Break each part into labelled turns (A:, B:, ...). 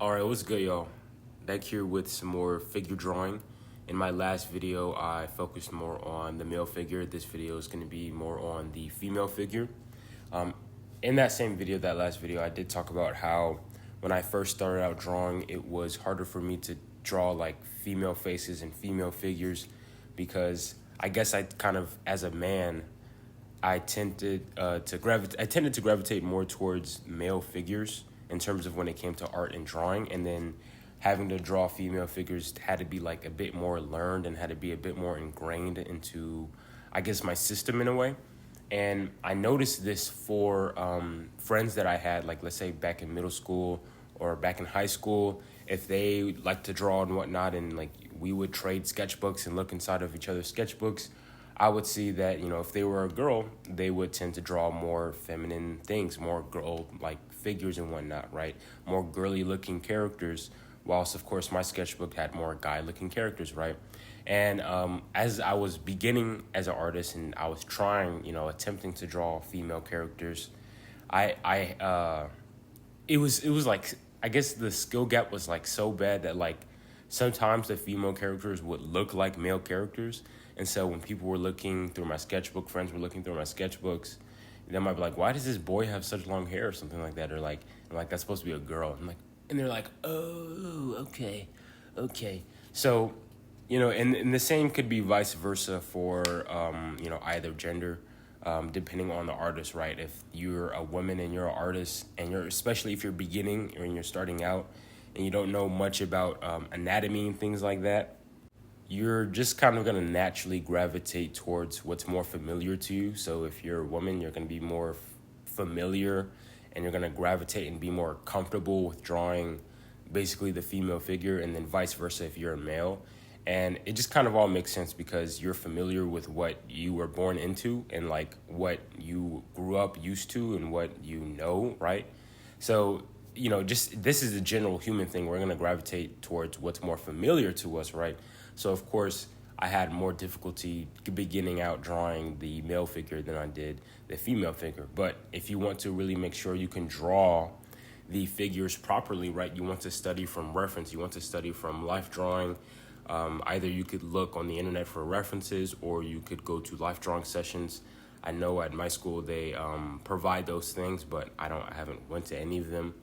A: Alright, what's good, y'all? Back here with some more figure drawing. In my last video, I focused more on the male figure. This video is going to be more on the female figure. Um, in that same video, that last video, I did talk about how when I first started out drawing, it was harder for me to draw like female faces and female figures because I guess I kind of, as a man, I tended to gravitate more towards male figures in terms of when it came to art and drawing, and then having to draw female figures had to be like a bit more learned and had to be a bit more ingrained into, I guess, my system in a way. And I noticed this for friends that I had, like let's say back in middle school or back in high school, if they like to draw and whatnot, and like we would trade sketchbooks and look inside of each other's sketchbooks, I would see that, if they were a girl, they would tend to draw more feminine things, more girl like figures and whatnot, right? More girly looking characters, whilst of course my sketchbook had more guy looking characters, right? And as I was beginning as an artist and I was trying, attempting to draw female characters, it was like, I guess the skill gap was like so bad that like sometimes the female characters would look like male characters. And so when people were looking through my sketchbook, friends were looking through my sketchbooks, they might be like, why does this boy have such long hair or something like that? Or like, I'm like, that's supposed to be a girl. And they're like, oh, okay, okay. So, and the same could be vice versa for, either gender, depending on the artist, right? If you're a woman and you're an artist, and especially if you're beginning or you're starting out and you don't know much about anatomy and things like that, you're just kind of going to naturally gravitate towards what's more familiar to you. So if you're a woman, you're going to be more familiar and you're going to gravitate and be more comfortable with drawing basically the female figure, and then vice versa if you're a male. And it just kind of all makes sense because you're familiar with what you were born into and like what you grew up used to and what you know, right? So, just this is a general human thing. We're going to gravitate towards what's more familiar to us, right? So, of course, I had more difficulty beginning out drawing the male figure than I did the female figure. But if you want to really make sure you can draw the figures properly, right, you want to study from reference. You want to study from life drawing. Either you could look on the internet for references or you could go to life drawing sessions. I know at my school they provide those things, but I haven't went to any of them.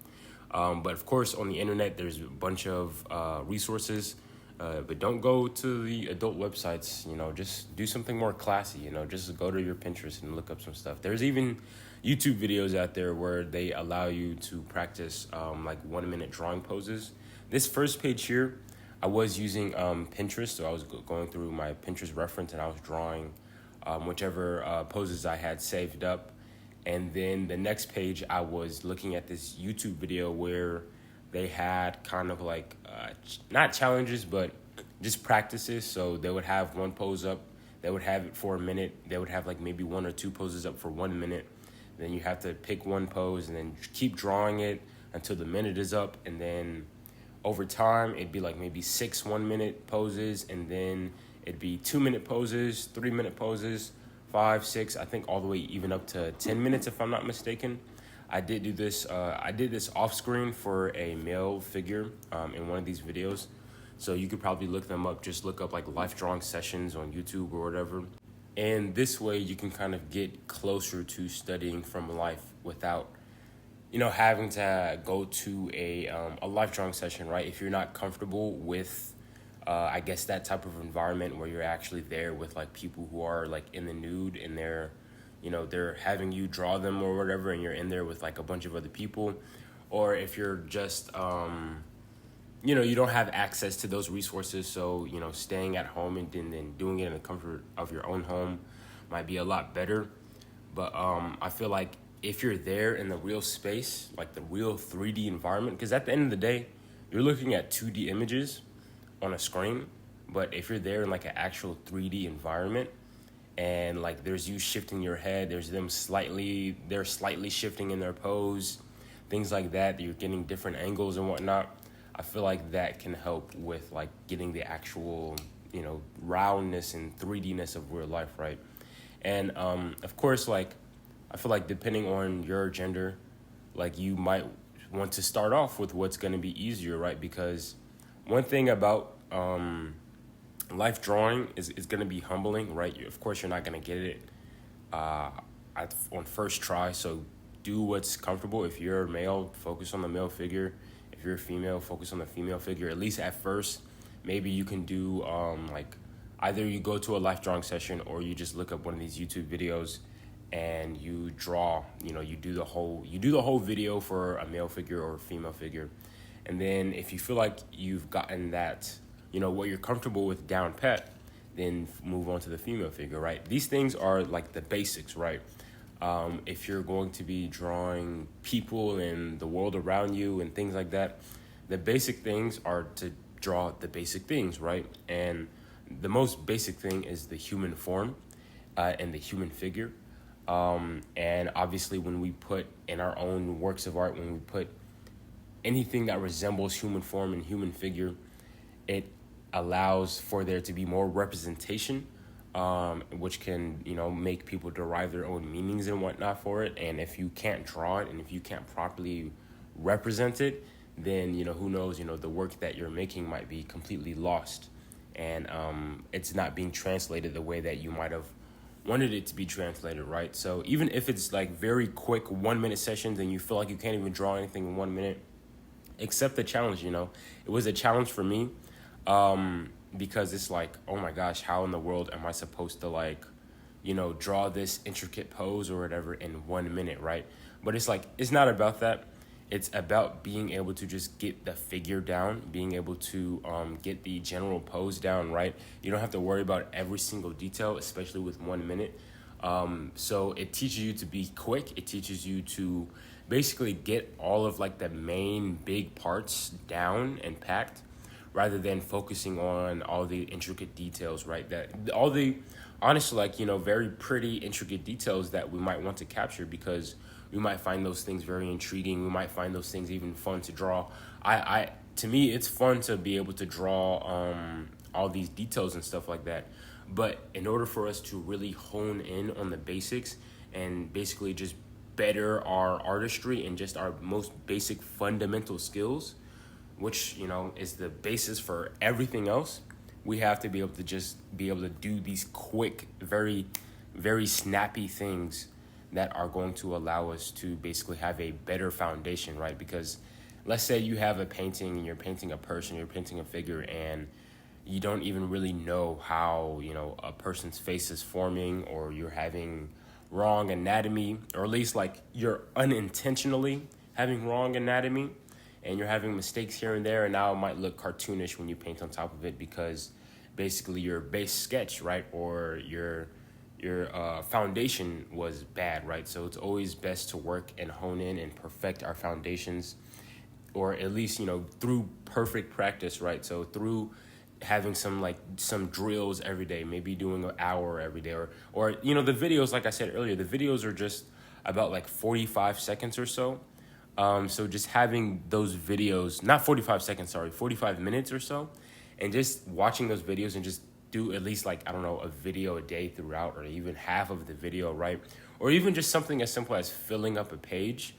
A: But of course, on the internet, there's a bunch of resources. But don't go to the adult websites, just do something more classy, just go to your Pinterest and look up some stuff. There's even YouTube videos out there where they allow you to practice like 1 minute drawing poses. This first page here, I was using Pinterest, so I was going through my Pinterest reference and I was drawing whichever poses I had saved up. And then the next page, I was looking at this YouTube video where they had kind of like not challenges, but just practices. So they would have one pose up, they would have it for a minute, they would have like maybe one or two poses up for 1 minute. Then you have to pick one pose and then keep drawing it until the minute is up. And then over time, it'd be like maybe 6 1 minute poses, and then it'd be 2 minute poses, 3 minute poses, 5, 6, I think all the way even up to 10 minutes if I'm not mistaken. I did do this. I did this off screen for a male figure in one of these videos. So you could probably look them up. Just look up like life drawing sessions on YouTube or whatever. And this way you can kind of get closer to studying from life without, having to go to a life drawing session, right? If you're not comfortable with, I guess, that type of environment where you're actually there with like people who are like in the nude and they're having you draw them or whatever, and you're in there with like a bunch of other people. Or if you're just, you don't have access to those resources. So, staying at home and then doing it in the comfort of your own home might be a lot better. But I feel like if you're there in the real space, like the real 3D environment, because at the end of the day, you're looking at 2D images on a screen. But if you're there in like an actual 3D environment, and like there's you shifting your head, they're slightly shifting in their pose, things like that, you're getting different angles and whatnot. I feel like that can help with like getting the actual, roundness and 3D-ness of real life, right? And of course, like I feel like depending on your gender, like you might want to start off with what's going to be easier, right? Because one thing about life drawing is going to be humbling, right? Of course, you're not going to get it on first try. So do what's comfortable. If you're a male, focus on the male figure. If you're a female, focus on the female figure. At least at first, maybe you can do like either you go to a life drawing session or you just look up one of these YouTube videos and you draw. You do the whole video for a male figure or a female figure, and then if you feel like you've gotten that, what you're comfortable with down pat, then move on to the female figure, right? These things are like the basics, right? If you're going to be drawing people and the world around you and things like that, the basic things are to draw the basic things, right? And the most basic thing is the human form and the human figure. And obviously when we put in our own works of art, when we put anything that resembles human form and human figure, it allows for there to be more representation, which can, make people derive their own meanings and whatnot for it. And if you can't draw it and if you can't properly represent it, then, who knows, the work that you're making might be completely lost. And it's not being translated the way that you might have wanted it to be translated, right? So even if it's like very quick 1 minute sessions and you feel like you can't even draw anything in 1 minute, accept the challenge. It was a challenge for me, because it's like, oh my gosh, how in the world am I supposed to draw this intricate pose or whatever in 1 minute, right? But it's like, it's not about that. It's about being able to just get the figure down, being able to get the general pose down, right? You don't have to worry about every single detail, especially with 1 minute. So it teaches you to be quick. It teaches you to basically get all of the main big parts down and packed, rather than focusing on all the intricate details, right? That all the honestly, very pretty intricate details that we might want to capture, because we might find those things very intriguing. We might find those things even fun to draw. To me, it's fun to be able to draw all these details and stuff like that. But in order for us to really hone in on the basics and basically just better our artistry and just our most basic fundamental skills, which, is the basis for everything else, we have to be able to just be able to do these quick, very, very snappy things that are going to allow us to basically have a better foundation, right? Because let's say you have a painting and you're painting a person, you're painting a figure, and you don't even really know how, a person's face is forming, or you're having wrong anatomy, or at least you're unintentionally having wrong anatomy, and you're having mistakes here and there, and now it might look cartoonish when you paint on top of it, because basically your base sketch, right, or your foundation was bad, right? So it's always best to work and hone in and perfect our foundations, or at least, through perfect practice, right? So through having some drills every day, maybe doing an hour every day, or the videos, like I said earlier, the videos are just about 45 seconds or so. So just having those videos, not 45 seconds, sorry, 45 minutes or so, and just watching those videos and just do at least a video a day throughout, or even half of the video, right? Or even just something as simple as filling up a page,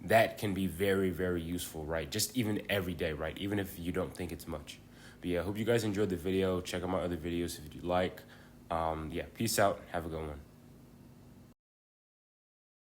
A: that can be very, very useful, right? Just even every day, right? Even if you don't think it's much. But yeah, I hope you guys enjoyed the video. Check out my other videos if you like. Yeah, peace out. Have a good one.